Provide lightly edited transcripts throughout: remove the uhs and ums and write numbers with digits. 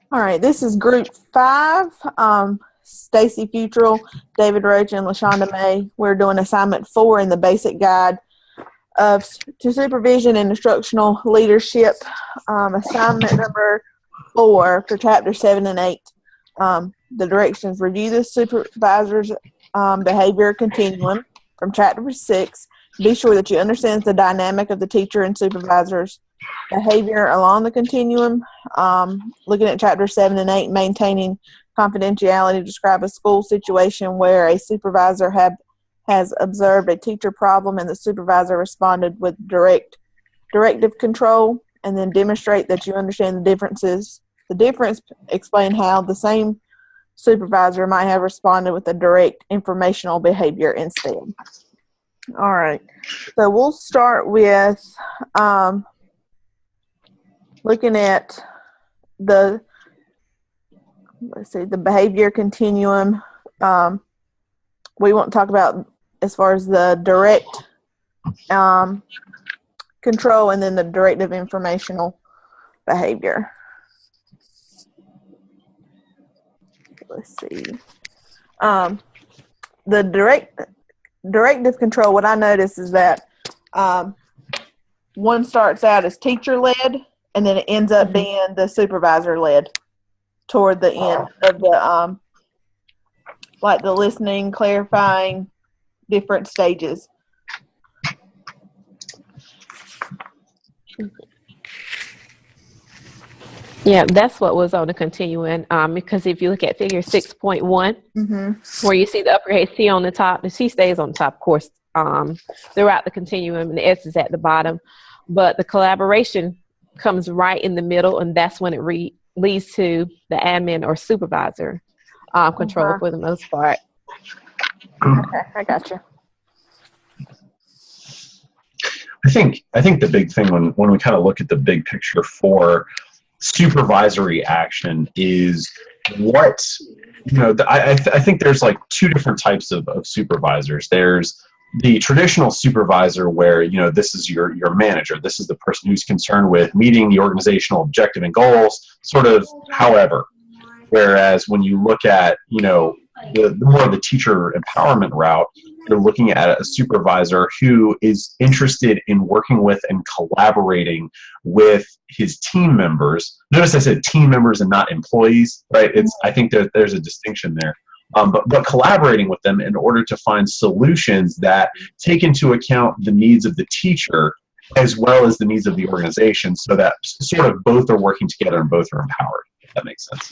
All right, this is Group 5. Stacy Futrell, David Roach, and LaShonda May. We're doing assignment 4 in the basic guide to supervision and instructional leadership. Assignment number 4 for chapter 7 and 8. The directions: review the supervisor's behavior continuum from chapter 6. Be sure that you understand the dynamic of the teacher and supervisor's behavior along the continuum. Looking at chapter 7 and 8, maintaining confidentiality, describe a school situation where a supervisor has observed a teacher problem and the supervisor responded with directive control, and then demonstrate that you understand the differences. The difference, explain how the same supervisor might have responded with a direct informational behavior instead. All right, so we'll start with looking at the behavior continuum. We want to talk about as far as the direct control and then the directive informational behavior. Let's see. The directive control, what I notice is that one starts out as teacher-led, and then it ends up being the supervisor-led toward the end of the like the listening, clarifying, different stages. Yeah, that's what was on the continuum. Because if you look at figure 6.1, where you see the uppercase C on the top, the C stays on top, of course, throughout the continuum, and the S is at the bottom. But the collaboration comes right in the middle, and that's when it leads to the admin or supervisor control for the most part. Okay, I gotcha. I think the big thing when we kind of look at the big picture for supervisory action is what, I think there's like two different types of supervisors. There's the traditional supervisor where, this is your manager. This is the person who's concerned with meeting the organizational objective and goals, sort of however. Whereas when you look at, the more of the teacher empowerment route, you're looking at a supervisor who is interested in working with and collaborating with his team members. Notice I said team members and not employees, right? I think that there's a distinction there. But collaborating with them in order to find solutions that take into account the needs of the teacher as well as the needs of the organization, so that sort of both are working together and both are empowered, if that makes sense.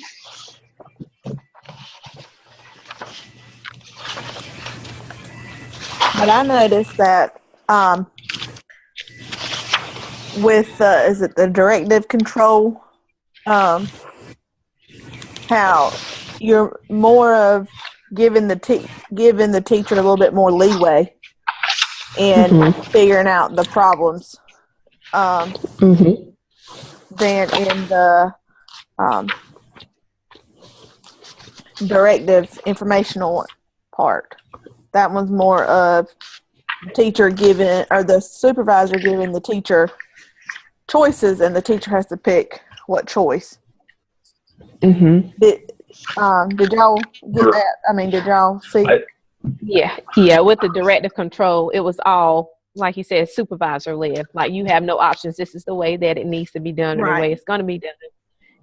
But I noticed that with is it the directive control, how you're more of giving the teacher a little bit more leeway in figuring out the problems than in the directive informational part. That one's more of teacher giving, or the supervisor giving the teacher choices, and the teacher has to pick what choice. Did y'all get that? I mean, did y'all see? Yeah. With the directive control, it was all, like you said, supervisor led. Like, you have no options. This is the way that it needs to be done, or the way it's going to be done.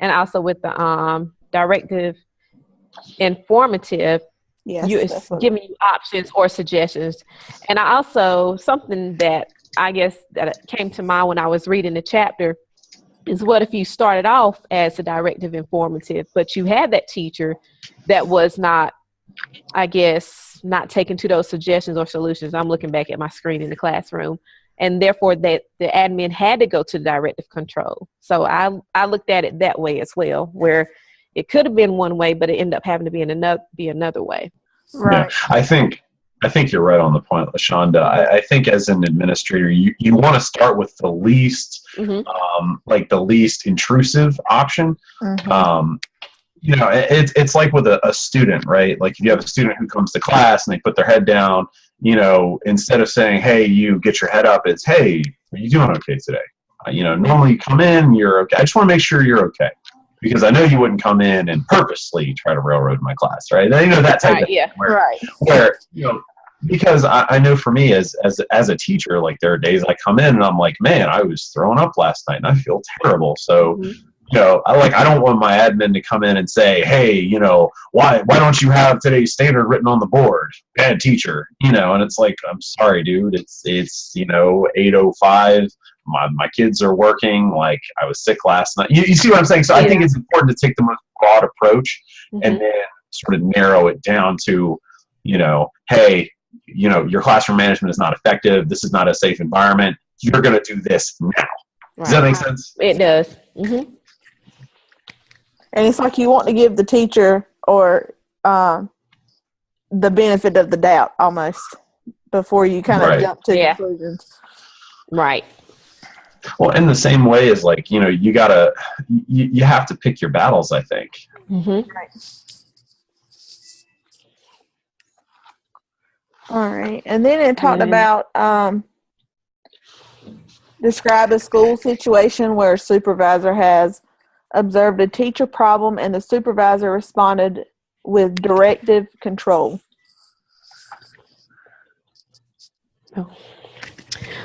And also with the directive informative, it's giving you options or suggestions. And I also, something that I guess that came to mind when I was reading the chapter is, what if you started off as a directive informative, but you had that teacher that was not, I guess, not taking to those suggestions or solutions. I'm looking back at my screen in the classroom, and therefore that the admin had to go to the directive control. So I looked at it that way as well, where it could have been one way, but it ended up having to be another way. Right. Yeah, I think you're right on the point, LaShonda. I think as an administrator, you want to start with the least, like the least intrusive option. It's like with a student, right? Like, if you have a student who comes to class and they put their head down, instead of saying, "Hey, you get your head up," it's, "Hey, are you doing okay today?" Normally you come in, you're okay. I just want to make sure you're okay. because I know you wouldn't come in and purposely try to railroad my class, right? You know, that type of thing. Yeah. Where, you know, because I know for me as a teacher, like there are days I come in and I'm like, man, I was throwing up last night and I feel terrible. So, you know, I don't want my admin to come in and say, hey, you know, why don't you have today's standard written on the board? Bad teacher, you know. And it's like, I'm sorry, dude. It's you know, 8:05. My kids are working. Like, I was sick last night. You see what I'm saying? So I think it's important to take the most broad approach and then sort of narrow it down to, you know, hey, you know, your classroom management is not effective. This is not a safe environment. You're going to do this now. Does that make sense? It does. Mm-hmm. And it's like you want to give the teacher or the benefit of the doubt almost before you kind of jump to conclusions. Right. Well, in the same way as, like, you know, you have to pick your battles, I think. Mm-hmm. Right. All right. And then it talked about describe a school situation where a supervisor has observed a teacher problem and the supervisor responded with directive control.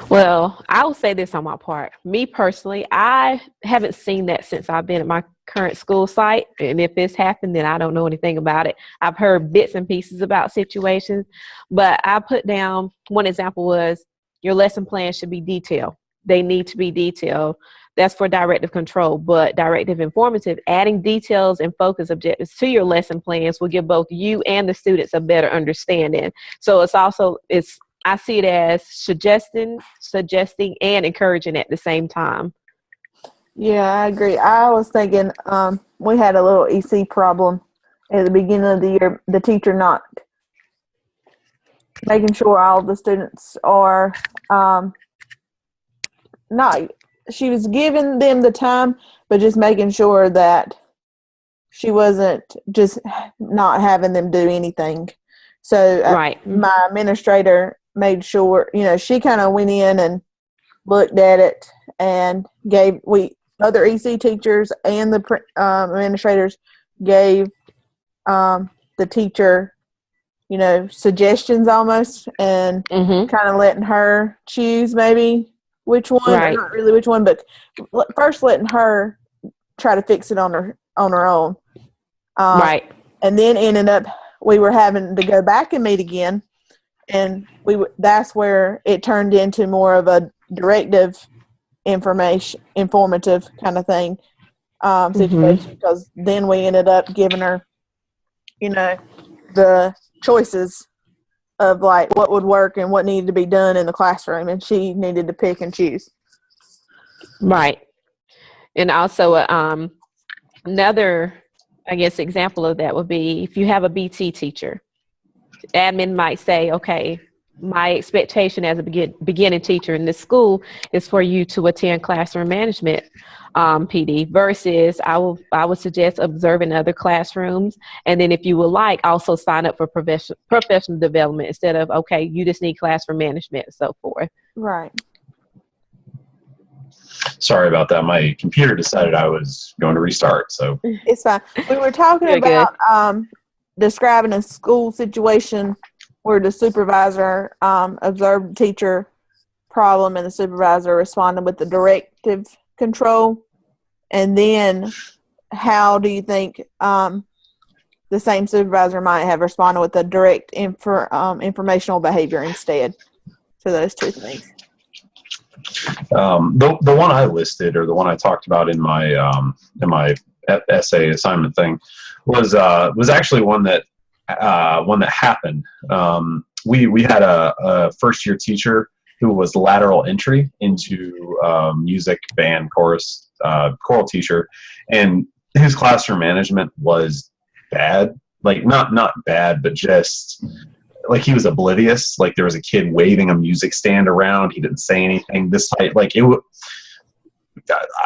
Well, I will say this on my part. Me personally, I haven't seen that since I've been at my current school site. And if it's happened, then I don't know anything about it. I've heard bits and pieces about situations, but I put down one example was your lesson plan should be detailed. They need to be detailed. That's for directive control, but directive informative, adding details and focus objectives to your lesson plans will give both you and the students a better understanding. So I see it as suggesting and encouraging at the same time. Yeah, I agree. I was thinking we had a little EC problem at the beginning of the year. The teacher not making sure all the students are she was giving them the time, but just making sure that she wasn't just not having them do anything. So my administrator made sure, you know, she kind of went in and looked at it and gave other EC teachers and the administrators gave the teacher, you know, suggestions almost, and kind of letting her choose maybe which one, or not really which one, but first letting her try to fix it on her own. And then ended up we were having to go back and meet again, and that's where it turned into more of a directive informative kind of thing situation, because then we ended up giving her, you know, the choices of like what would work and what needed to be done in the classroom, and she needed to pick and choose. Right. And also another, I guess, example of that would be if you have a BT teacher, admin might say, okay, my expectation as a beginning teacher in this school is for you to attend classroom management PD versus I would suggest observing other classrooms. And then if you would like, also sign up for professional development instead of, okay, you just need classroom management and so forth. Right. Sorry about that. My computer decided I was going to restart. So it's fine. We were talking about describing a school situation where the supervisor observed the teacher problem and the supervisor responded with the directive control. And then how do you think the same supervisor might have responded with the direct informational behavior instead for those two things? The one I listed, or the one I talked about in my essay assignment thing, was actually one that happened. We had a first year teacher who was lateral entry into music, band, chorus, choral teacher, and his classroom management was bad. Like not bad, but just like he was oblivious. Like there was a kid waving a music stand around. He didn't say anything. This type, like it.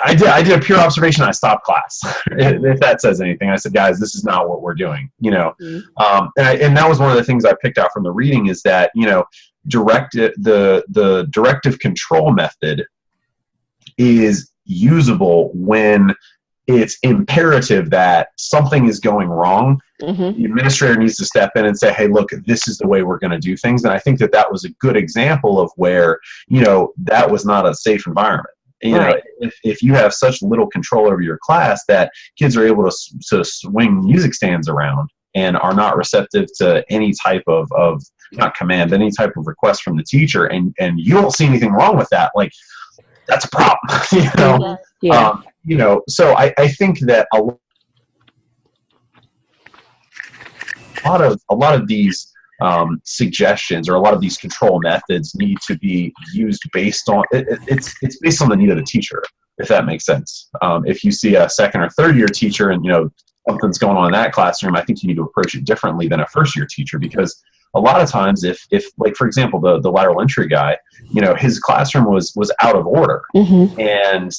I did a pure observation. I stopped class. If that says anything, I said, guys, this is not what we're doing. You know, and that was one of the things I picked out from the reading is that, you know, the directive control method is usable when it's imperative that something is going wrong. The administrator needs to step in and say, hey, look, this is the way we're going to do things. And I think that was a good example of where, that was not a safe environment. If you have such little control over your class that kids are able to swing music stands around and are not receptive to any type of not command, any type of request from the teacher, and you don't see anything wrong with that, like, that's a problem. So I think that a lot of these suggestions or a lot of these control methods need to be used based on it's based on the need of the teacher, if that makes sense. If you see a second or third year teacher and something's going on in that classroom, I think you need to approach it differently than a first year teacher, because a lot of times if like, for example, the lateral entry guy, his classroom was out of order, and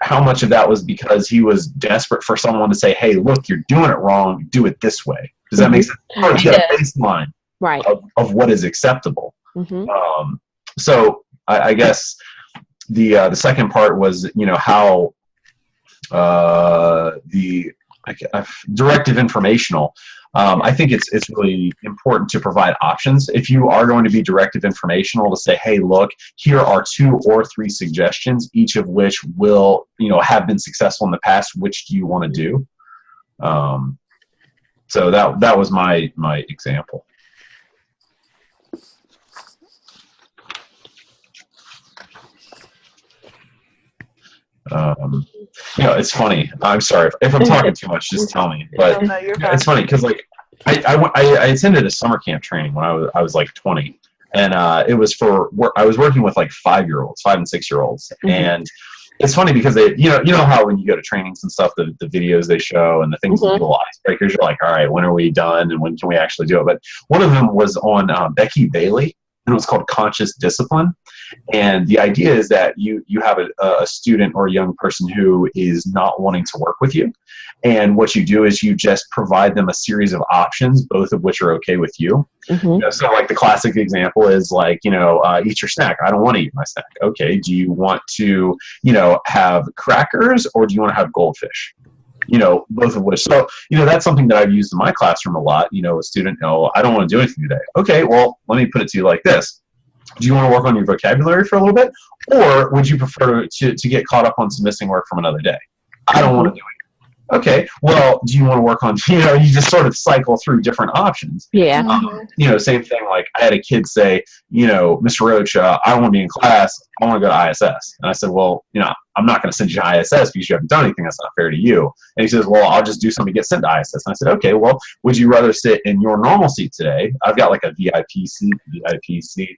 how much of that was because he was desperate for someone to say, hey, look, you're doing it wrong, do it this way. Does that make sense? Or to get a baseline of what is acceptable. So I guess the second part was, how the directive informational. I think it's really important to provide options. If you are going to be directive informational, to say, hey, look, here are 2 or 3 suggestions, each of which will, have been successful in the past. Which do you want to do? So that was my example. It's funny. I'm sorry if I'm talking too much. Just tell me. But it's funny because, like, I attended a summer camp training when I was like 20, and it was for work. I was working with like 5-year-olds, 5 and 6-year-olds, and it's funny because they, how when you go to trainings and stuff, the videos they show and the things, the little icebreakers, you're like, all right, when are we done and when can we actually do it? But one of them was on Becky Bailey, and it was called Conscious Discipline. And the idea is that you have a student or a young person who is not wanting to work with you. And what you do is you just provide them a series of options, both of which are okay with you. So like the classic example is like, eat your snack. I don't want to eat my snack. Okay. Do you want to, have crackers, or do you want to have goldfish? Both of which. So, that's something that I've used in my classroom a lot. A student, I don't want to do anything today. Okay, well, let me put it to you like this. Do you want to work on your vocabulary for a little bit? Or would you prefer to get caught up on some missing work from another day? I don't want to do it. Okay, well, do you want to work on, you just sort of cycle through different options. Same thing, like I had a kid say, Mr. Roach, I don't want to be in class, I want to go to ISS. And I said, well, I'm not going to send you to ISS because you haven't done anything. That's not fair to you. And he says, well, I'll just do something to get sent to ISS. And I said, okay, well, would you rather sit in your normal seat today? I've got like a VIP seat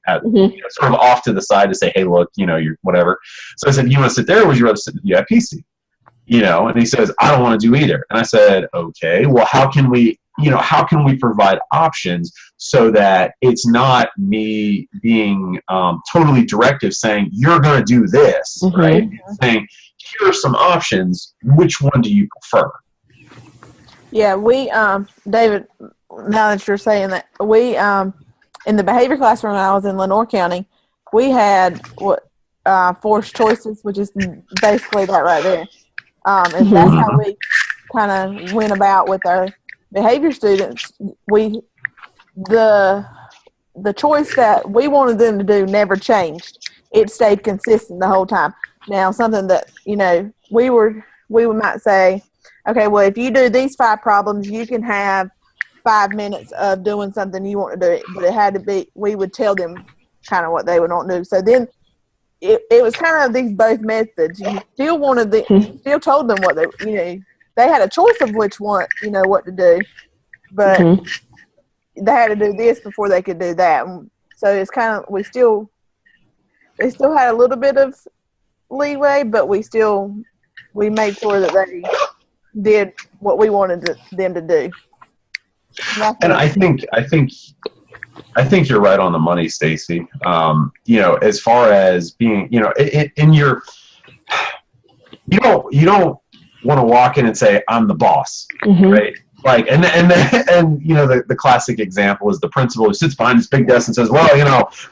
at, sort of off to the side to say, hey, look, you're whatever. So I said, you want to sit there, or would you rather sit in the VIP seat? And he says, I don't want to do either. And I said, okay, well, how can we provide options so that it's not me being totally directive saying, you're going to do this, right? Saying, here are some options. Which one do you prefer? Yeah, we, David, now that you're saying that, we, in the behavior classroom when I was in Lenore County, we had forced choices, which is basically that right there. And that's how we kind of went about with our behavior students. The choice that we wanted them to do never changed. It stayed consistent the whole time. Now, something that, we might say, okay, well, if you do these 5 problems, you can have 5 minutes of doing something you want to do. But it had to be, we would tell them kind of what they would want to do. So then it was kind of these both methods. You still still told them what they had a choice of which one, what to do, but they had to do this before they could do that. So it's kind of, they still had a little bit of leeway, but we made sure that they did what we wanted them to do. And I think you're right on the money, Stacy. As far as being, in your, you don't want to walk in and say, I'm the boss, right? Like, and the classic example is the principal who sits behind his big desk and says, well,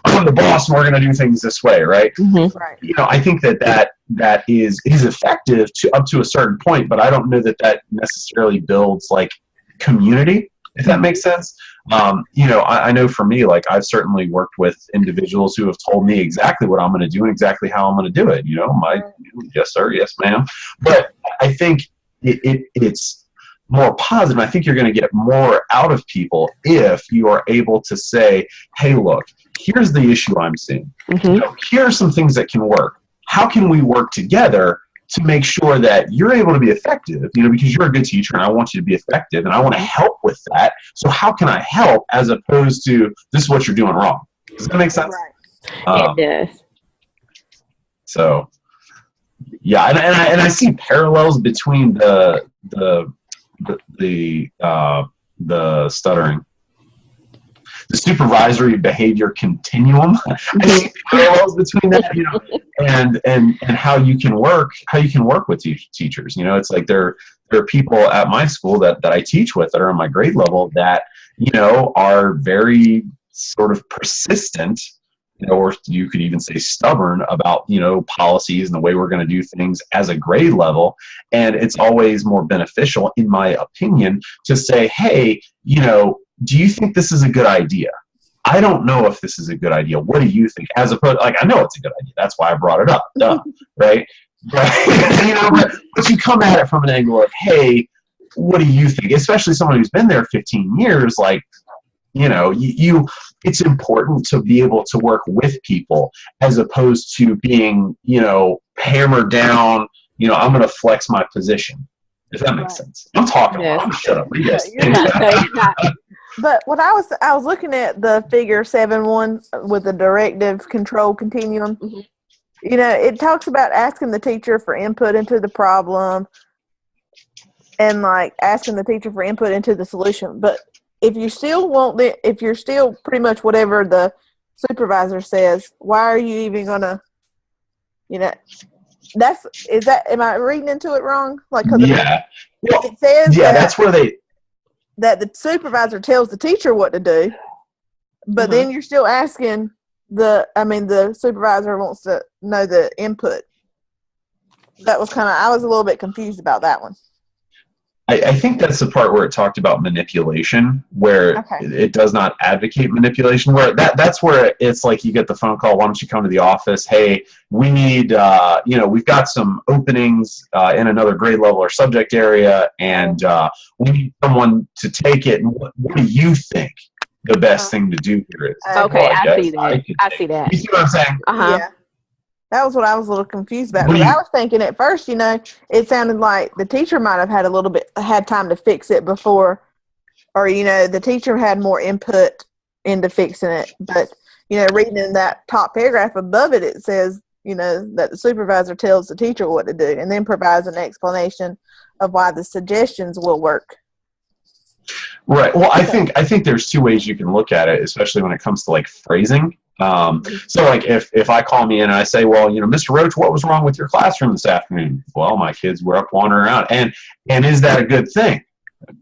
I'm the boss and we're going to do things this way, right? Right. I think that that is effective up to a certain point, but I don't know that necessarily builds like community, if that makes sense. I know for me, like I've certainly worked with individuals who have told me exactly what I'm going to do and exactly how I'm going to do it. Yes sir, yes ma'am. But I think it's more positive. I think you're going to get more out of people if you are able to say, hey, look, here's the issue I'm seeing. Here are some things that can work. How can we work together to make sure that you're able to be effective, because you're a good teacher and I want you to be effective and I want to help with that. So how can I help, as opposed to this is what you're doing wrong? Does that make sense? Right. It does. So yeah, and I see parallels between the stuttering, the supervisory behavior continuum. I see parallels between that, and how you can work with teachers. It's like there are people at my school that I teach with that are on my grade level that are very sort of persistent, or you could even say stubborn about policies and the way we're going to do things as a grade level. And it's always more beneficial, in my opinion, to say, hey, do you think this is a good idea? I don't know if this is a good idea. What do you think? As opposed, like, I know it's a good idea. That's why I brought it up. Duh, right? But you come at it from an angle of, hey, what do you think? Especially someone who's been there 15 years, like, it's important to be able to work with people as opposed to being, hammered down, I'm going to flex my position. If that makes sense. I'm talking. Yes. I'm shut up. Yes. You're not. But when I was looking at the figure 7.1 with the directive control continuum, it talks about asking the teacher for input into the problem and like asking the teacher for input into the solution. But if you still if you're still pretty much whatever the supervisor says, why are you even gonna, am I reading into it wrong? Like, yeah. It says that's where that the supervisor tells the teacher what to do, but then you're still asking the supervisor wants to know the input. That was I was a little bit confused about that one. I think that's the part where it talked about manipulation, where it does not advocate manipulation. Where that's where it's like you get the phone call, why don't you come to the office? Hey, we need, we've got some openings in another grade level or subject area, and we need someone to take it. And what do you think the best thing to do here is? Okay, I see that. I see that. You see what I'm saying? Yeah. That was what I was a little confused about. Because I was thinking at first, it sounded like the teacher might have had time to fix it before, or, the teacher had more input into fixing it. But, reading in that top paragraph above it, it says, that the supervisor tells the teacher what to do and then provides an explanation of why the suggestions will work. Right. Well, I think there's two ways you can look at it, especially when it comes to like phrasing. So like if I call me in and I say, well, Mr. Roach, what was wrong with your classroom this afternoon? Well, my kids were up wandering around. And is that a good thing?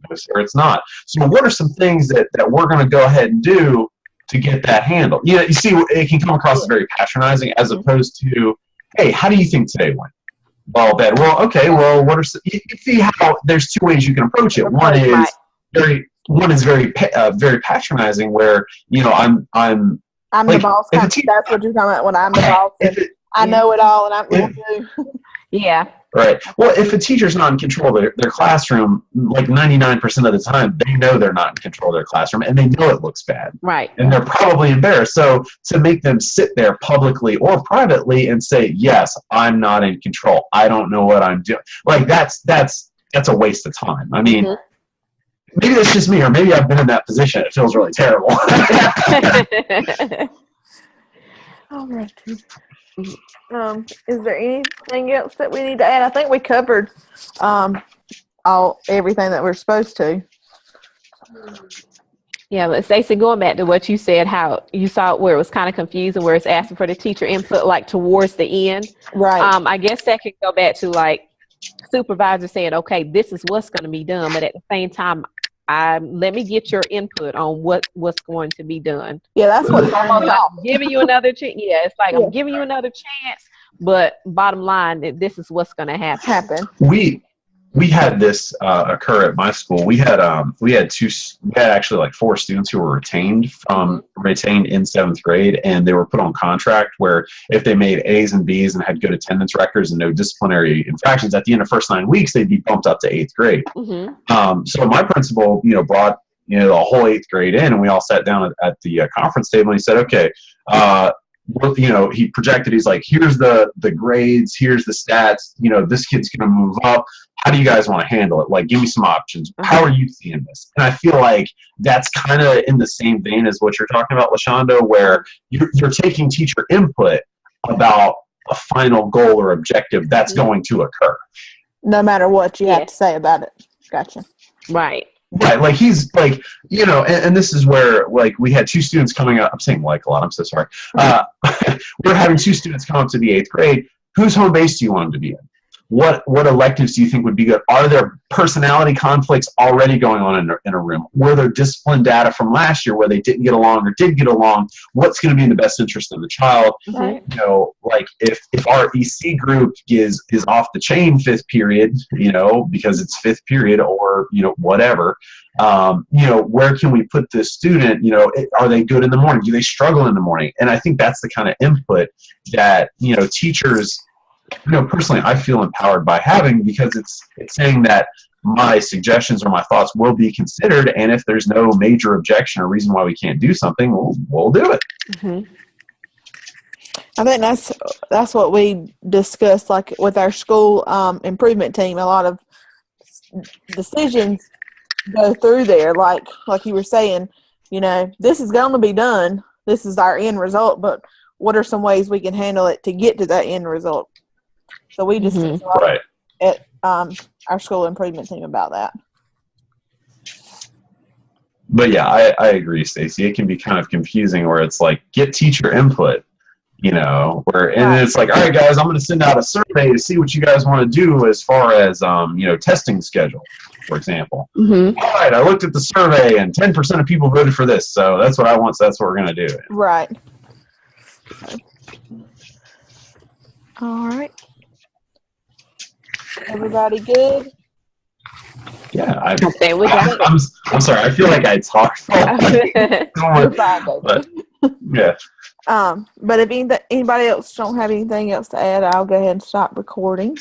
No, sir, it's not. So what are some things that we're going to go ahead and do to get that handled? You see, it can come across as very patronizing as opposed to, hey, how do you think today went? Well, bad. Well, okay. Well, you see how there's two ways you can approach it. One is very patronizing, where I'm like, the boss. That's what you're talking about. When I'm the boss, I know it all, and I'm going to do. Yeah. Right. Well, if a teacher's not in control of their classroom, like 99% of the time, they know they're not in control of their classroom, and they know it looks bad. Right. And they're probably embarrassed. So to make them sit there publicly or privately and say, "Yes, I'm not in control. I don't know what I'm doing," like that's a waste of time. I mean. Maybe that's just me, or maybe I've been in that position. It feels really terrible. All right. Is there anything else that we need to add? I think we covered everything that we're supposed to. Yeah, but Stacey, going back to what you said, how you saw where it was kind of confusing, where it's asking for the teacher input, like towards the end. Right. I guess that could go back to like supervisor saying, okay, this is what's going to be done, but at the same time, let me get your input on what's going to be done. Yeah, that's what I'm giving you another chance. Yeah, it's like I'm giving you another chance, but bottom line, this is what's going to happen. We had this occur at my school. We had actually like 4 students who were retained in 7th grade, and they were put on contract where if they made A's and B's and had good attendance records and no disciplinary infractions, at the end of the first 9 weeks, they'd be bumped up to 8th grade. So my principal, brought the whole 8th grade in, and we all sat down at the conference table, and he said, okay, he projected, he's like, here's the grades, here's the stats, this kid's going to move up. How do you guys want to handle it? Like, give me some options. How are you seeing this? And I feel like that's kind of in the same vein as what you're talking about, LaShonda, where you're taking teacher input about a final goal or objective that's going to occur. No matter what you have to say about it. Gotcha. Right. Right, like he's like, and this is where like we had 2 students coming up. I'm saying like a lot. I'm so sorry. We're having 2 students come up to the 8th grade. Whose home base do you want them to be in? What electives do you think would be good? Are there personality conflicts already going on in a room? Were there discipline data from last year where they didn't get along or did get along? What's going to be in the best interest of the child? Right. Like if our EC group is off the chain 5th period, because it's 5th period or, whatever, where can we put this student? Are they good in the morning? Do they struggle in the morning? And I think that's the kind of input that, teachers, personally, I feel empowered by having, because it's saying that my suggestions or my thoughts will be considered, and if there's no major objection or reason why we can't do something, we'll do it. I think that's what we discussed, like with our school improvement team. A lot of decisions go through there, like you were saying. This is going to be done. This is our end result, but what are some ways we can handle it to get to that end result? So we discussed a lot at our school improvement team about that. But yeah, I agree, Stacey. It can be kind of confusing where it's like, get teacher input, and it's like, all right, guys, I'm going to send out a survey to see what you guys want to do as far as, testing schedule, for example. All right, I looked at the survey and 10% of people voted for this, so that's what I want, so that's what we're going to do. Right. All right. Everybody good? Yeah, I'm sorry. I feel like I talked. Yeah. But if anybody else don't have anything else to add, I'll go ahead and stop recording.